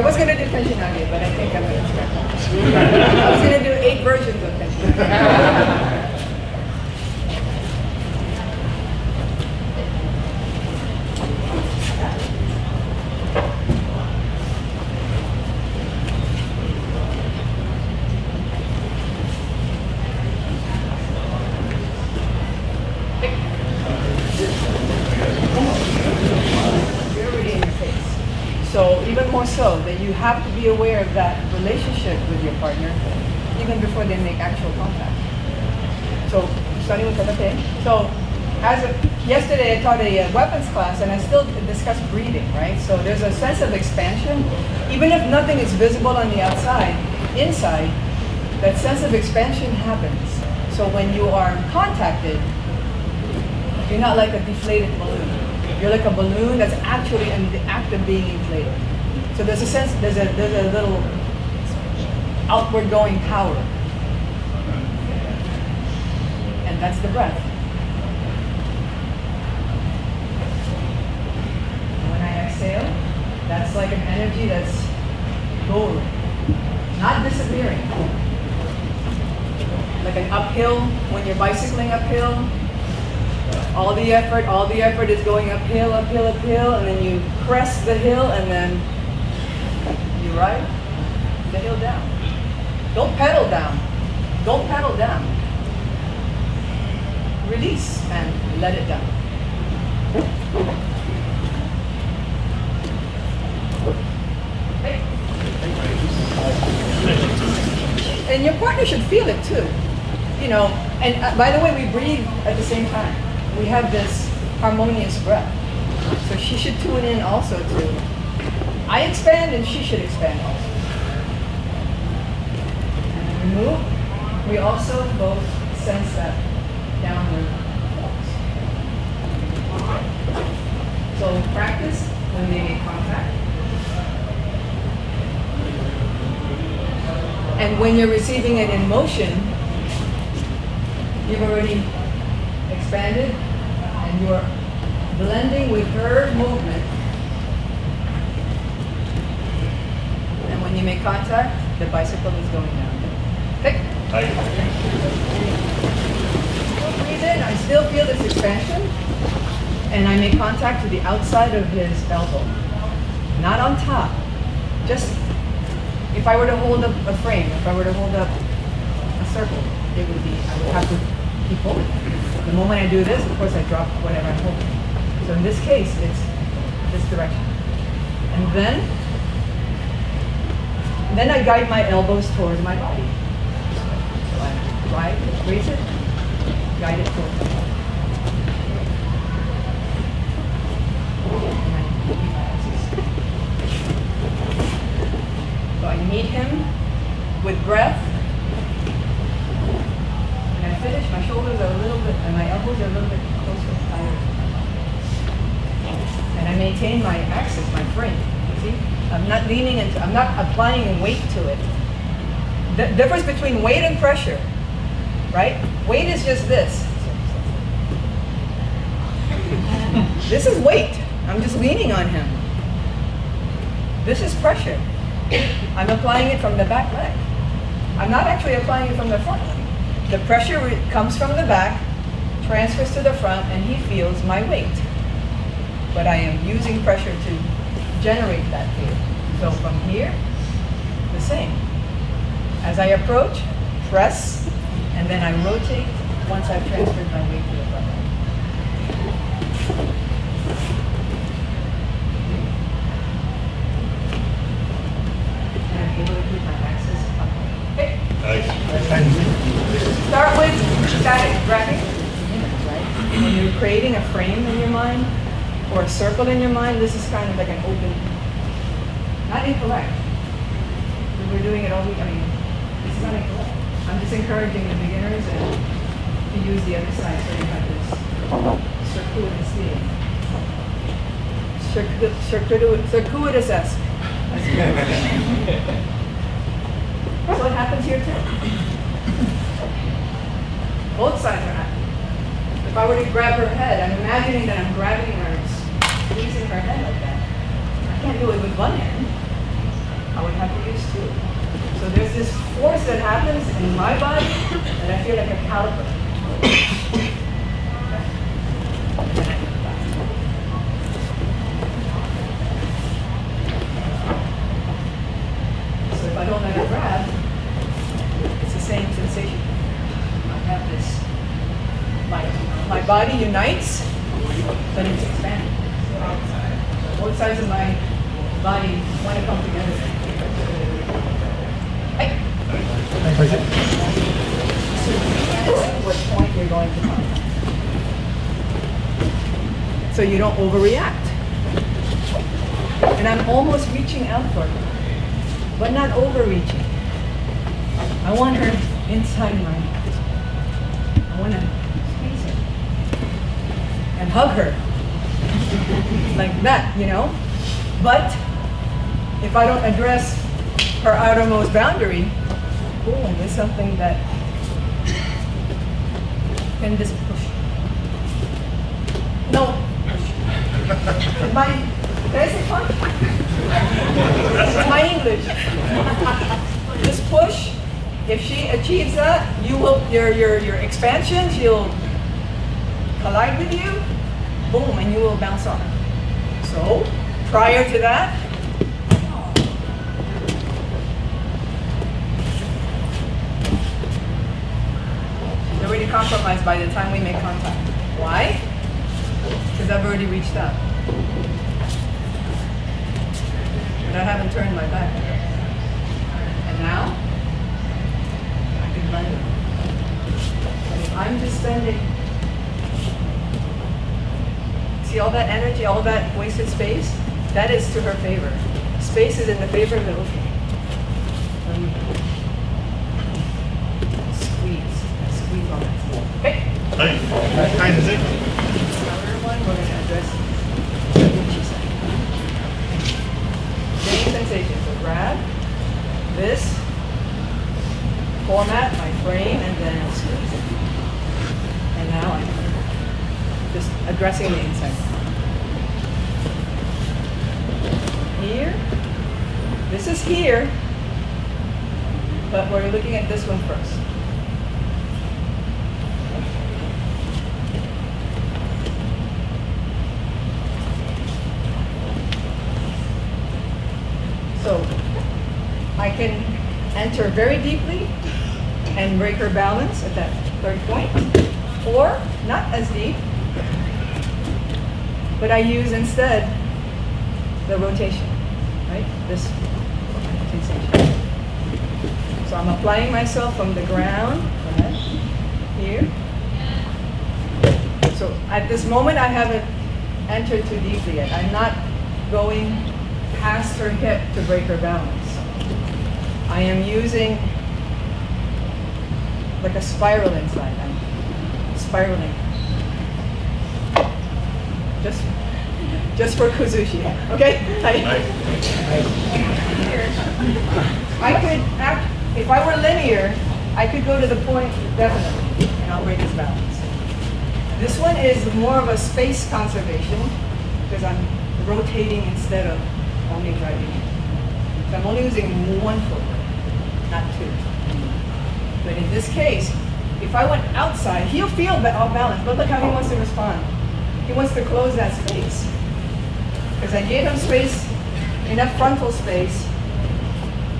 I was going to do Kanshinage, but I think I'm going to scrap that. I was going to do 8 versions of Kanshinage. So even more so that you have to be aware of that relationship with your partner even before they make actual contact. So starting with karate. So yesterday I taught a weapons class and I still discuss breathing, right? So there's a sense of expansion. Even if nothing is visible on the outside, inside, that sense of expansion happens. So when you are contacted, you're not like a deflated balloon. You're like a balloon that's actually in the act of being inflated. So there's a sense, there's a little outward going power. And that's the breath. When I exhale, that's like an energy that's going, not disappearing. Like an uphill, when you're bicycling uphill, all the effort is going uphill, uphill, uphill, and then you crest the hill, and then you ride the hill down. Don't pedal down. Don't pedal down. Release and let it down. And your partner should feel it too. You know, and by the way, we breathe at the same time. We have this harmonious breath. So she should tune in also to, I expand and she should expand also. And when we move, we also both sense that downward pulse. So practice when they make contact. And when you're receiving it in motion, you've already expanded and you're blending with her movement. And when you make contact, the bicycle is going down. Okay? Breathe in, I still feel this expansion. And I make contact to the outside of his elbow. Not on top. Just, if I were to hold up a frame, if I were to hold up a circle, it would be, I would have to keep holding. The moment I do this, of course I drop whatever I'm holding. So in this case, it's this direction. And then I guide my elbows towards my body. So I raise it, guide it towards my body. And I keep my axis. So I meet him with breath. And I finish, my shoulders are a little bit, and my elbows are a little bit closer, higher. And I maintain my axis, my frame, you see? I'm not leaning into, I'm not applying weight to it. The difference between weight and pressure, right? Weight is just this. This is weight. I'm just leaning on him. This is pressure. I'm applying it from the back leg. I'm not actually applying it from the front leg. The pressure comes from the back, transfers to the front, and he feels my weight. But I am using pressure to generate that feel. So from here, the same. As I approach, press, and then I rotate once I've transferred my weight to the front leg. And I'm able to keep my axis up. Okay? Start with static grabbing, right? When you're creating a frame in your mind, or a circle in your mind, this is kind of like an open, not incorrect. We're doing it all week, this is not incorrect. I'm just encouraging the beginners and to use the other side so you have this circuitous feeling. Circuitous-esque. So it happens here too. Both sides are active. If I were to grab her head, I'm imagining that I'm grabbing her and squeezing her head like that. I can't do it with one hand. I would have to use 2. So there's this force that happens in my body that I feel like a caliper. So if I don't let it grab, it's the same sensation. I have this, my body unites, but it's expanding. Both sides of my body want to come together. Hey. What point you're going to come. So you don't overreact. And I'm almost reaching out for her, but not overreaching. I want her inside my, I want to squeeze her and hug her. Like that, you know? But if I don't address her outermost boundary, boom, there's something that can just push. No. Can I say punch? It's my English. Just push. If she achieves that, you will your expansion, she'll collide with you, boom, and you will bounce off. So prior to that, she's already compromised by the time we make contact. Why? Because I've already reached out. But I haven't turned my back. And now, I can run it. But if I'm just spending, see all that energy, all that wasted space? That is to her favor. Space is in the favor of the ocean. Squeeze on that. Okay? Hi. Another one, we're going to address what she said. Same sensation. So grab this, format my frame, and then squeeze it. And now I'm just addressing the inside. Here. This is here, but we're looking at this one first. So I can enter very deeply and break her balance at that third point, or not as deep, but I use instead the rotation, right? This sensation. So I'm applying myself from the ground, here. So at this moment I haven't entered too deeply yet. I'm not going past her hip to break her balance. I am using like a spiral inside. I'm spiraling. Just for Kuzushi, okay? I could, if I were linear, I could go to the point definitely, and I'll break his balance. This one is more of a space conservation because I'm rotating instead of only driving in. So I'm only using one foot, not 2. But in this case, if I went outside, he'll feel off balance, but look how he wants to respond. He wants to close that space. Because I gave him space, enough frontal space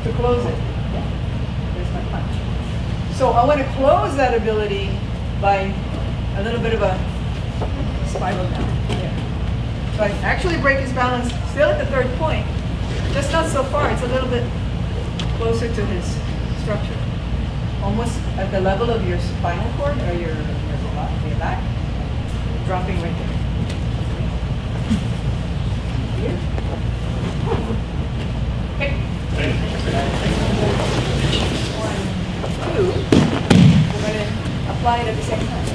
to close it. Yeah. There's my punch. So I want to close that ability by a little bit of a spiral down. Yeah. So I actually break his balance still at the third point. Just not so far. It's a little bit closer to his structure. Almost at the level of your spinal cord or your back. Dropping right there. Here. Okay. 1, 2. We're going to apply it at the same time.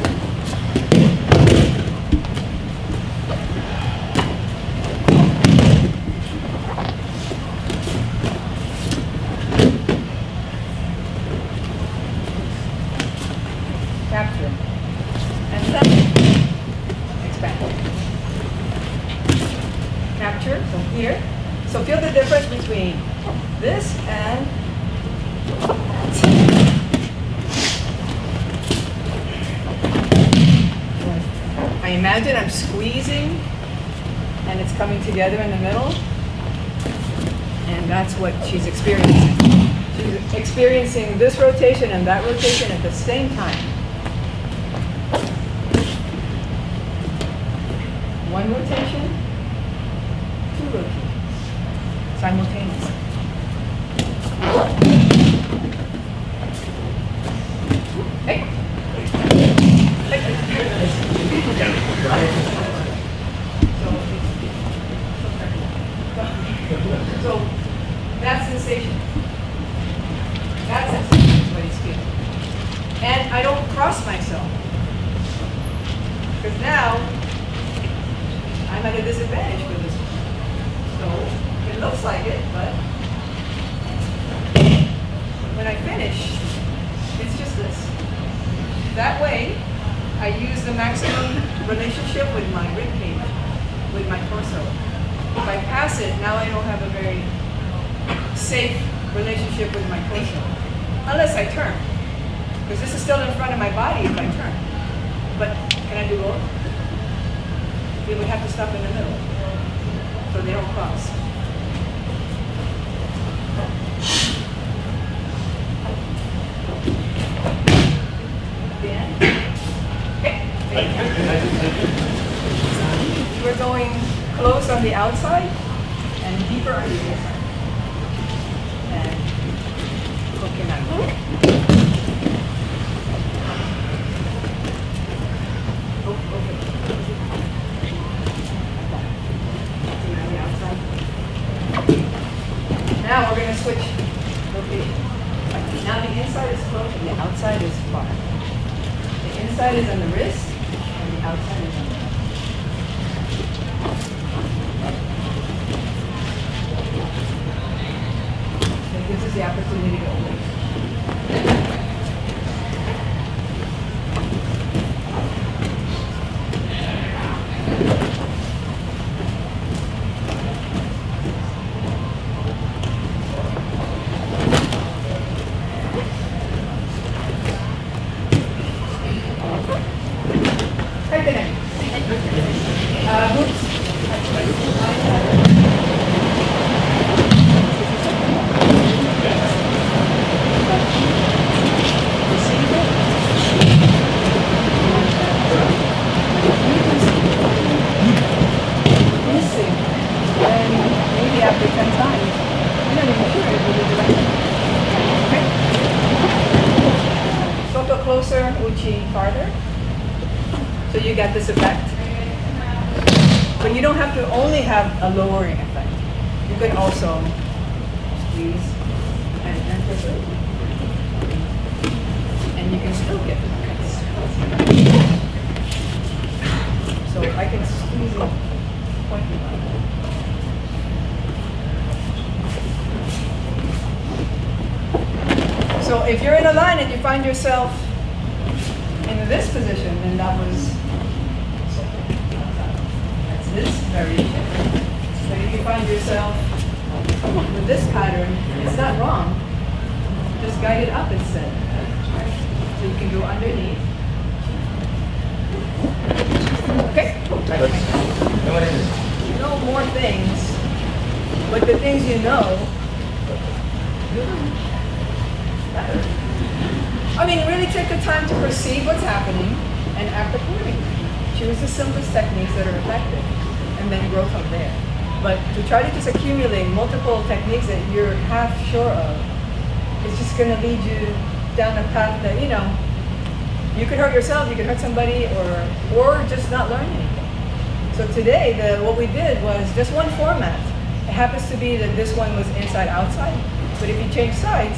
Capture. And then expand. Capture, so here. So feel the difference between this and I imagine I'm squeezing and it's coming together in the middle. And that's what she's experiencing. She's experiencing this rotation and that rotation at the same time. One rotation, two rotations, simultaneously. Hey. So that sensation is what he's feeling. And I don't cross myself. Because now I'm at a disadvantage for this one. So it looks like it, but when I finish, it's just this. That way, I use the maximum relationship with my rib cage, with my torso. If I pass it, now I don't have a very safe relationship with my torso. Unless I turn. Because this is still in front of my body if I turn. But can I do both? We would have to stop in the middle. So they don't cross. Again. We're going close on the outside and deeper on the inside. And hooking out. Now we're going to switch location. Now the inside is close and the outside is far. The inside is on the wrist and the outside is on the wrist. It gives us the opportunity to open. Closer, uchi farther. So you get this effect. But you don't have to only have a lowering effect. You can also squeeze and push it. And you can still get the effects. So I can squeeze it pointing out. So if you're in a line and you find yourself in this position, then that's this variation. But if you find yourself with this pattern, it's not wrong. Just guide it up instead. So you can go underneath. Okay? You know more things, but the things you know, better. I mean, really take the time to perceive what's happening and act accordingly. Choose the simplest techniques that are effective and then grow from there. But to try to just accumulate multiple techniques that you're half sure of, it's just going to lead you down a path that, you know, you could hurt yourself, you could hurt somebody, or just not learn anything. So today, what we did was just one format. It happens to be that this one was inside-outside, but if you change sides,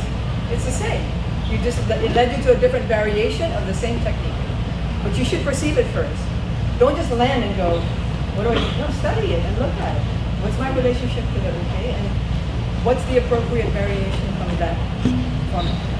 it's the same. It led you to a different variation of the same technique. But you should perceive it first. Don't just land and go, what do I do? No, study it and look at it. What's my relationship to the okay? And what's the appropriate variation from that format?